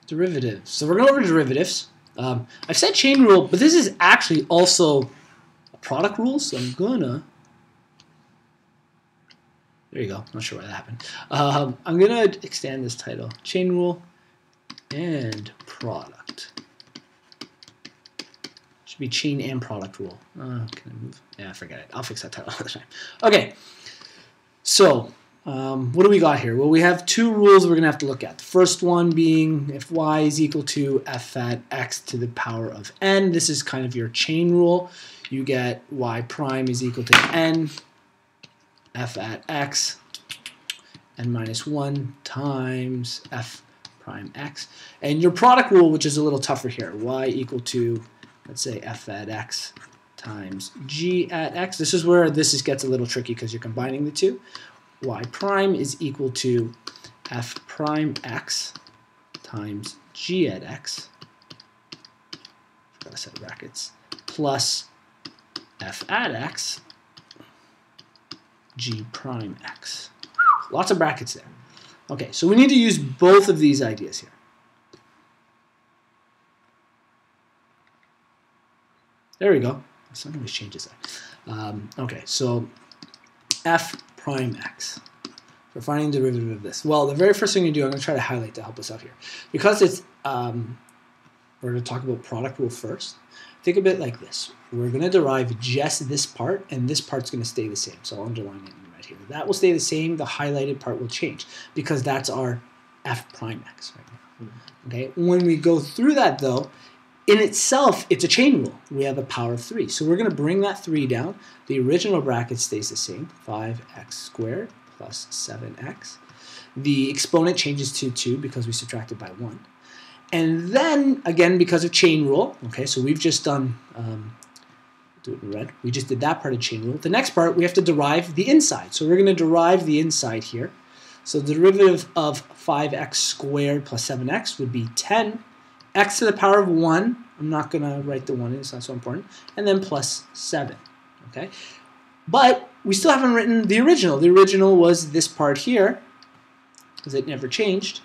Derivatives. So we're going over derivatives. I've said chain rule, but this is actually also a product rule, so I'm gonna. There you go. Not sure why that happened. I'm gonna extend this title: chain rule and product. Should be chain and product rule. Can I move? Yeah, forget it. I'll fix that title another time. Okay. So. What do we got here? Well, we have two rules we're going to have to look at. The first one being if y is equal to f at x to the power of n. This is kind of your chain rule. You get y prime is equal to n f at x n minus 1 times f prime x. And your product rule, which is a little tougher here, y equal to, let's say, f at x times g at x. This is where this gets a little tricky because you're combining the two. Y prime is equal to f prime x times g at x, forgot a set of brackets, plus f at x g prime x. Lots of brackets there. Okay, so we need to use both of these ideas here. There we go. So always changes that. Okay, so f prime x. For finding the derivative of this. Well, the very first thing you do, I'm going to try to highlight to help us out here. Because it's, we're going to talk about product rule first. Think of it like this. We're going to derive just this part, and this part's going to stay the same. So I'll underline it in red here. That will stay the same. The highlighted part will change because that's our f prime x right now. Okay. When we go through that, though, in itself, it's a chain rule. We have a power of 3. So we're going to bring that 3 down. The original bracket stays the same, 5x squared plus 7x. The exponent changes to 2 because we subtracted by 1. And then, again, because of chain rule, okay, so we've just done, do it in red, we just did that part of chain rule. The next part, we have to derive the inside. So we're going to derive the inside here. So the derivative of 5x squared plus 7x would be 10 x to the power of 1, I'm not going to write the 1 in, it's not so important, and then plus 7, okay? But we still haven't written the original. The original was this part here, because it never changed,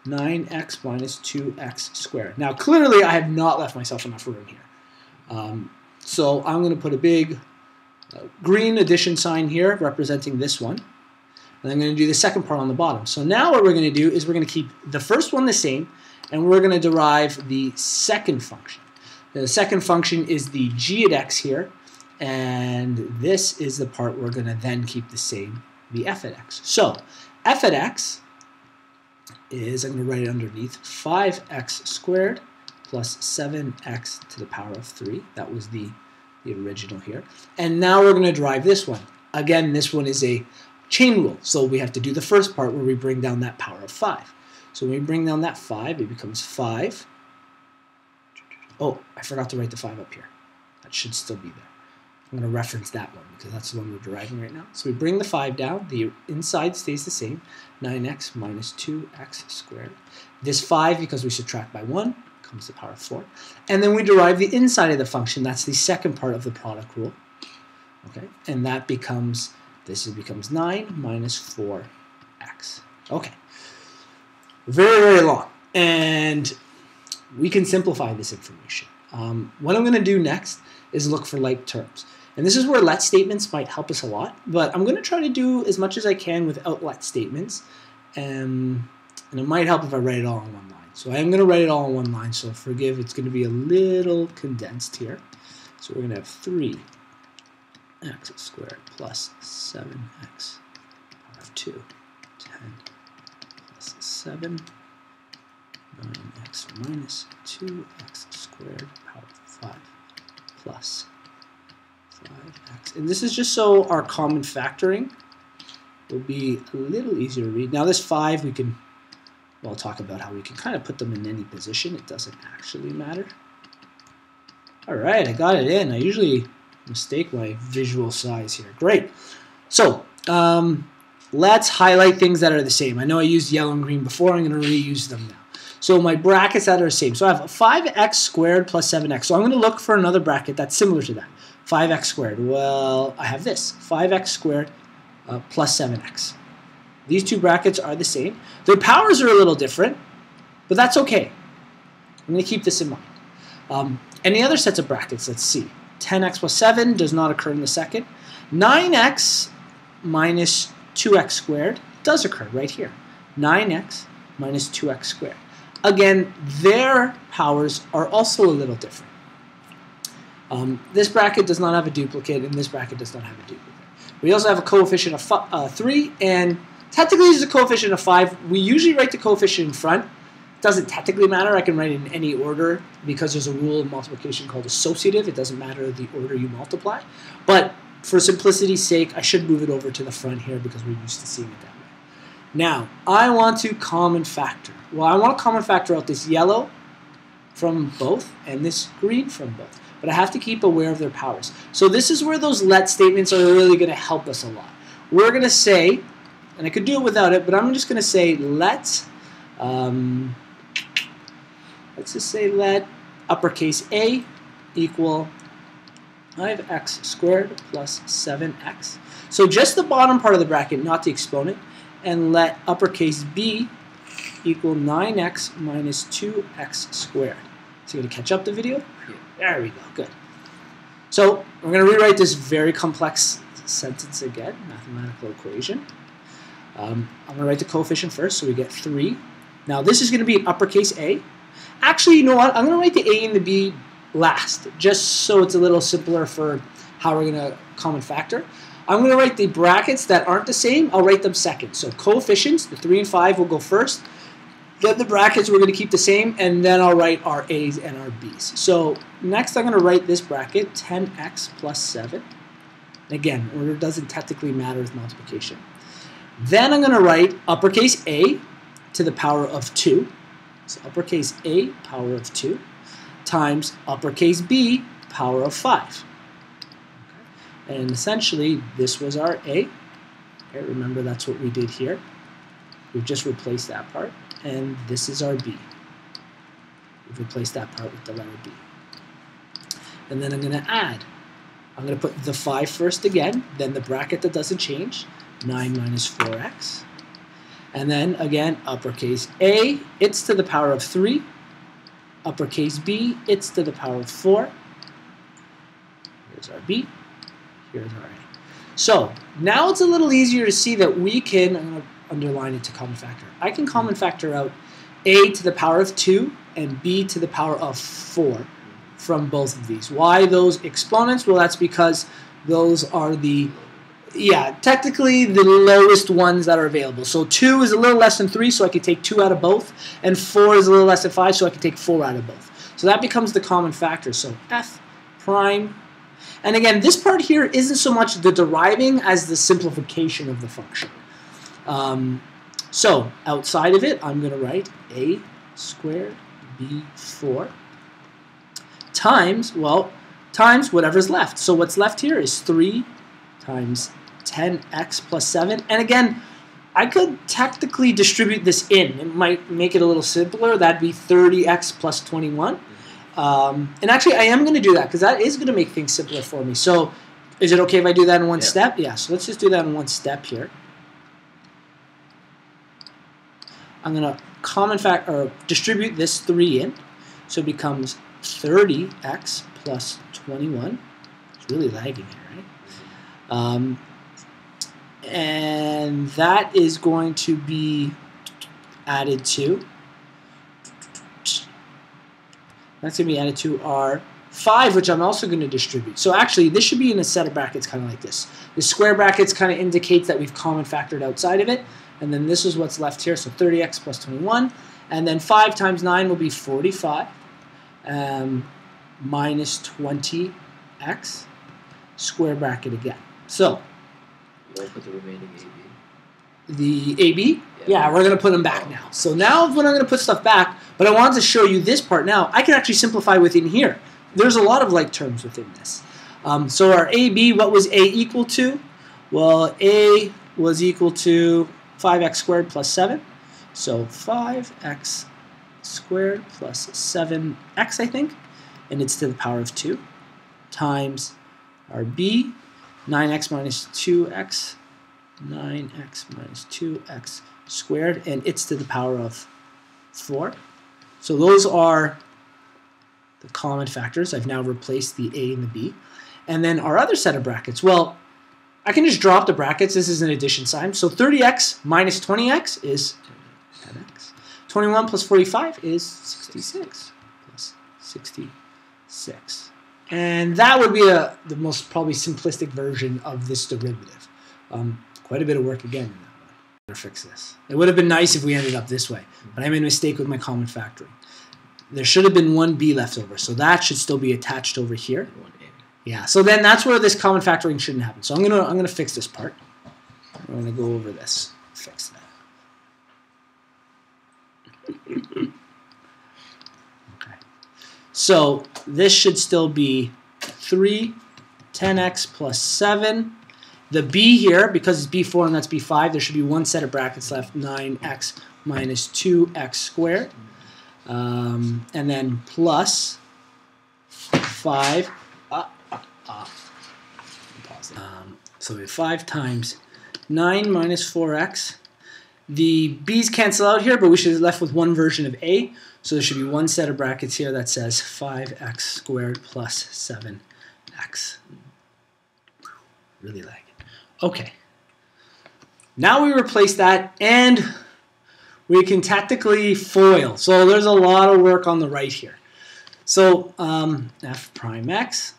9x minus 2x squared. Now, clearly, I have not left myself enough room here. So I'm going to put a big green addition sign here representing this one. And I'm going to do the second part on the bottom. So now what we're going to do is we're going to keep the first one the same, and we're going to derive the second function. The second function is the g at x here, and this is the part we're going to then keep the same, the f at x. So f at x is, I'm going to write it underneath, 5x squared plus 7x to the power of 3. That was the original here. And now we're going to derive this one. Again, this one is a chain rule, so we have to do the first part where we bring down that power of 5. So when we bring down that 5, it becomes 5. Oh, I forgot to write the 5 up here. That should still be there. I'm going to reference that one because that's the one we're deriving right now. So we bring the 5 down. The inside stays the same. 9x minus 2x squared. This 5, because we subtract by 1, comes to the power of 4. And then we derive the inside of the function. That's the second part of the product rule. Okay, and that becomes, this becomes 9 minus 4x. Okay. Very, very long. And we can simplify this information. What I'm going to do next is look for like terms. And this is where let statements might help us a lot, but I'm going to try to do as much as I can without let statements. And it might help if I write it all on one line. So I am going to write it all on one line, so forgive, it's going to be a little condensed here. So we're going to have 3x squared plus 7x power of 2, 10 plus 7, 9x minus 2x squared power of 5 plus 5x. And this is just so our common factoring will be a little easier to read. Now this 5 we can, well, talk about how we can kind of put them in any position. It doesn't actually matter. All right, I got it in. I usually mistake my visual size here. Great. So let's highlight things that are the same. I know I used yellow and green before. I'm going to reuse them now. So my brackets that are the same. So I have 5x squared plus 7x. So I'm going to look for another bracket that's similar to that. 5x squared. Well, I have this. 5x squared plus 7x. These two brackets are the same. Their powers are a little different. But that's okay. I'm going to keep this in mind. Any other sets of brackets? Let's see. 10x plus 7 does not occur in the second. 9x minus 2x squared does occur right here. 9x minus 2x squared. Again, their powers are also a little different. This bracket does not have a duplicate, and this bracket does not have a duplicate. We also have a coefficient of 3, and technically this is a coefficient of 5. We usually write the coefficient in front. It doesn't technically matter. I can write it in any order because there's a rule of multiplication called associative. It doesn't matter the order you multiply. But for simplicity's sake, I should move it over to the front here because we're used to seeing it that way. Now, I want to common factor. Well, I want to common factor out this yellow from both and this green from both. But I have to keep aware of their powers. So this is where those let statements are really going to help us a lot. We're going to say, and I could do it without it, but I'm just going to say let's just say let uppercase A equal 5x squared plus 7x. So just the bottom part of the bracket, not the exponent, and let uppercase B equal 9x minus 2x squared. So you're going to catch up the video? Yeah. There we go, good. So we're going to rewrite this very complex sentence again, mathematical equation. I'm going to write the coefficient first, so we get 3. Now this is going to be an uppercase A. Actually, you know what? I'm going to write the A and the B last, just so it's a little simpler for how we're going to common factor. I'm going to write the brackets that aren't the same. I'll write them second. So coefficients, the 3 and 5 will go first. Then the brackets we're going to keep the same, and then I'll write our A's and our B's. So next I'm going to write this bracket, 10x plus 7. Again, order doesn't technically matter with multiplication. Then I'm going to write uppercase A to the power of 2. So uppercase A, power of 2, times uppercase B, power of 5. Okay. And essentially, this was our A. Okay, remember, that's what we did here. We've just replaced that part. And this is our B. We've replaced that part with the letter B. And then I'm going to add. I'm going to put the 5 first again, then the bracket that doesn't change, 9 minus 4x. And then, again, uppercase A, it's to the power of 3. Uppercase B, it's to the power of 4. Here's our B. Here's our A. So, now it's a little easier to see that we can, I'm going to underline it to common factor. I can common factor out A to the power of 2 and B to the power of 4 from both of these. Why those exponents? Well, that's because those are the, technically the lowest ones that are available. So 2 is a little less than 3, so I can take 2 out of both, and 4 is a little less than 5, so I can take 4 out of both. So that becomes the common factor. So F prime, and again, this part here isn't so much the deriving as the simplification of the function. So outside of it, I'm going to write A squared B4 times, times whatever's left. So what's left here is 3 times 10x plus 7. And again, I could technically distribute this in. It might make it a little simpler. That'd be 30x plus 21. And actually, I am going to do that because that is going to make things simpler for me. So is it okay if I do that in one step? Yeah, so let's just do that in one step here. I'm going to common factor or distribute this 3 in, so it becomes 30x plus 21. It's really lagging here, right? And that is going to be added to. That's going to be added to our 5, which I'm also going to distribute. So actually, this should be in a set of brackets kind of like this. The square brackets kind of indicates that we've common factored outside of it. And then this is what's left here, so 30x plus 21. And then 5 times 9 will be 45 minus 20x, square bracket again. So, you want to put the remaining AB? The AB? Yeah, we're going to put them back now. So now when I'm going to put stuff back, but I wanted to show you this part now, I can actually simplify within here. There's a lot of like terms within this. So our AB, what was A equal to? Well, A was equal to 5x squared plus 7. So 5x squared plus 7x, I think, and it's to the power of 2, times our B, 9x minus 2x, 9x minus 2x squared, and it's to the power of 4. So those are the common factors. I've now replaced the a and the b. And then our other set of brackets, well, I can just drop the brackets. This is an addition sign. So 30x minus 20x is 10x. 21 plus 45 is 66 plus 66. And that would be the most probably simplistic version of this derivative. Quite a bit of work again in that one. Better fix this. It would have been nice if we ended up this way, but I made a mistake with my common factoring. There should have been one b left over, so that should still be attached over here. Yeah, so then that's where this common factoring shouldn't happen. So I'm gonna fix this part. I'm gonna go over this, fix that. Okay. So this should still be 3, 10x plus 7. The b here, because it's b4 and that's b5, there should be one set of brackets left, 9x minus 2x squared. And then plus 5. So we have 5 times 9 minus 4x. The b's cancel out here, but we should have left with one version of a. So there should be one set of brackets here that says 5x squared plus 7x. Really lagging. Okay. Now we replace that, and we can tactically FOIL. So there's a lot of work on the right here. So f prime x.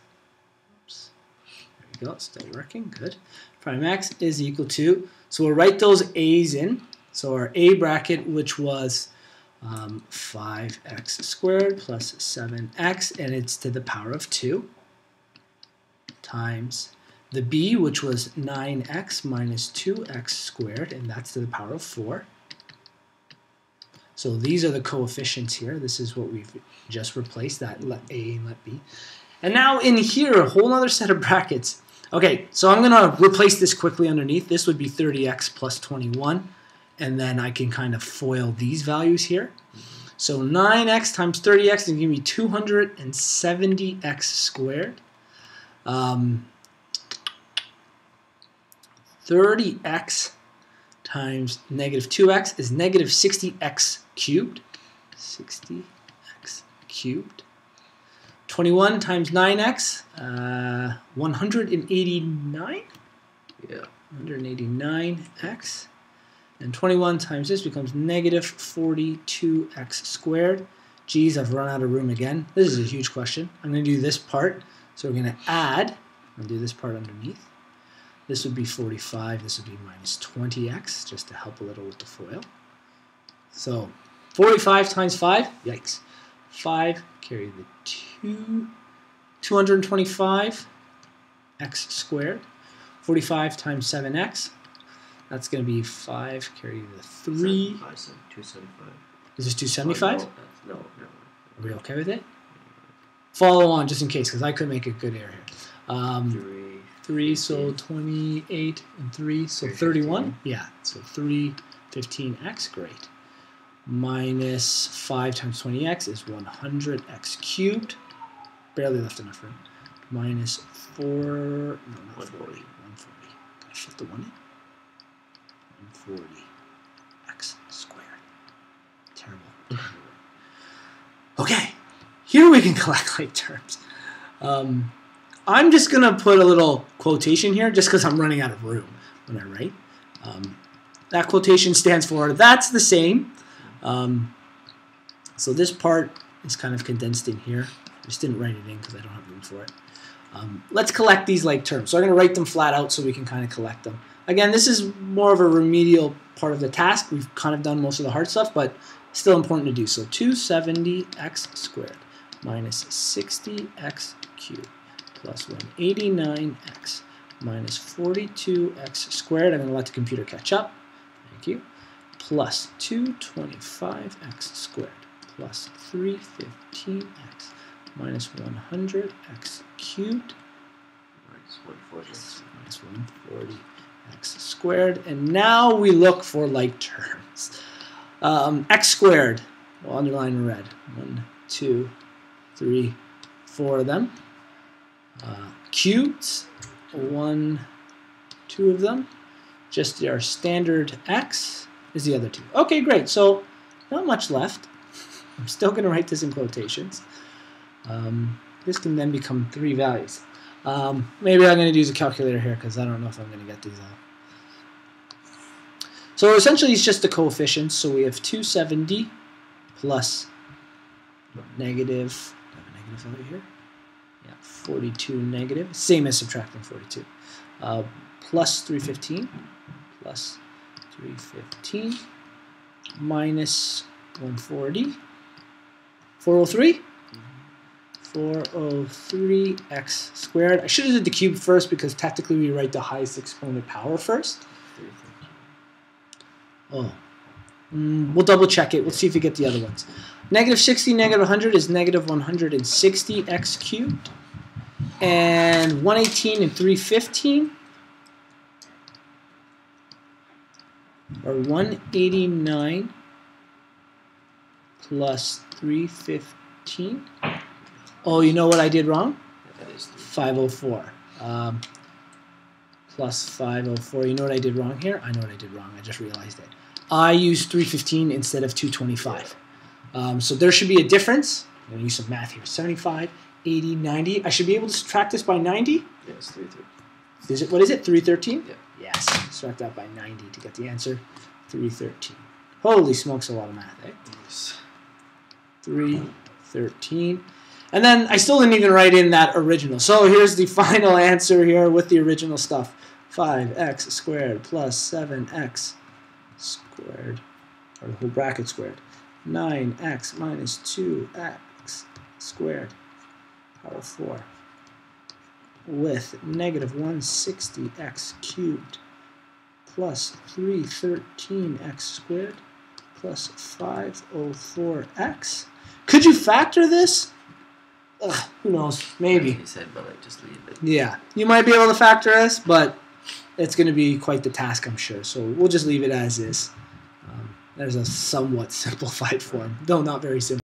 There we go, still working, good. Prime x is equal to, so we'll write those a's in. So our a bracket, which was 5x squared plus 7x, and it's to the power of 2, times the b, which was 9x minus 2x squared, and that's to the power of 4. So these are the coefficients here. This is what we've just replaced, that let a and let b. And now in here, a whole other set of brackets. Okay, so I'm going to replace this quickly underneath. This would be 30x plus 21, and then I can kind of FOIL these values here. So 9x times 30x is going to give me 270x squared. 30x times negative 2x is negative 60x cubed. 60x cubed. 21 times 9x, 189? Yeah. 189x. And 21 times this becomes negative 42x squared. Geez, I've run out of room again. This is a huge question. I'm going to do this part. So we're going to add. I'm going to do this part underneath. This would be 45. This would be minus 20x, just to help a little with the FOIL. So 45 times 5, yikes. 5, carry the 2, 225x squared. 45 times 7x, that's going to be 5, carry the 3. 275. Is this 275? No. Are we okay with it? Follow on just in case, because I could make a good error here. 3, so 28 and 3, so 31. Yeah, so 315x, great. Minus 5 times 20x is 100x cubed. Barely left enough room. Minus 4, no, not 40. 140. Can I shift the 1 in? 140x squared. Terrible. Okay, here we can collect like terms. I'm just going to put a little quotation here just because I'm running out of room when I write. That quotation stands for, that's the same. So this part is kind of condensed in here. I just didn't write it in because I don't have room for it. Let's collect these like terms. So I'm going to write them flat out so we can kind of collect them. Again, this is more of a remedial part of the task. We've kind of done most of the hard stuff, but still important to do. So 270x squared minus 60x cubed plus 189x minus 42x squared. I'm going to let the computer catch up. Thank you. Plus 225x squared plus 315x minus 100x cubed minus 140x squared. And now we look for like terms. X squared, we'll underline in red. 1, 2, 3, 4 of them. Cubed, 1, 2 of them. Just our standard x is the other 2. Okay, great. So not much left. I'm still going to write this in quotations. This can then become 3 values. Maybe I'm going to use a calculator here because I don't know if I'm going to get these all. So essentially it's just the coefficients. So we have 270 plus negative, do I have a negative value here? Yeah, 42 negative, same as subtracting 42. Plus 315, plus 315, minus 140, 403? 403x squared. I should have did the cube first because technically we write the highest exponent power first. Oh. We'll double check it. We'll see if we get the other ones. Negative 60, negative 100 is negative 160x cubed. And 118 and 315 are 189 plus 315. Oh, you know what I did wrong? That is 504. Plus 504. You know what I did wrong here? I know what I did wrong. I just realized it. I used 315 instead of 225. So there should be a difference. I'm going to use some math here. 75, 80, 90. I should be able to subtract this by 90? Yes, 313. Is it, what is it, 313? Yeah. Yes. Subtract that by 90 to get the answer. 313. Holy smokes, a lot of math, eh? Yes. 313. And then I still didn't even write in that original. So here's the final answer here with the original stuff. 5x squared plus 7x squared, or the whole bracket squared. 9x minus 2x squared, power 4, with negative 160x cubed plus 313x squared plus 504x. Could you factor this? Ugh, who knows? Maybe. He said, but like, just leave it. Yeah, you might be able to factor this, but it's going to be quite the task, I'm sure. So we'll just leave it as is. There's a somewhat simplified form, though not very simple.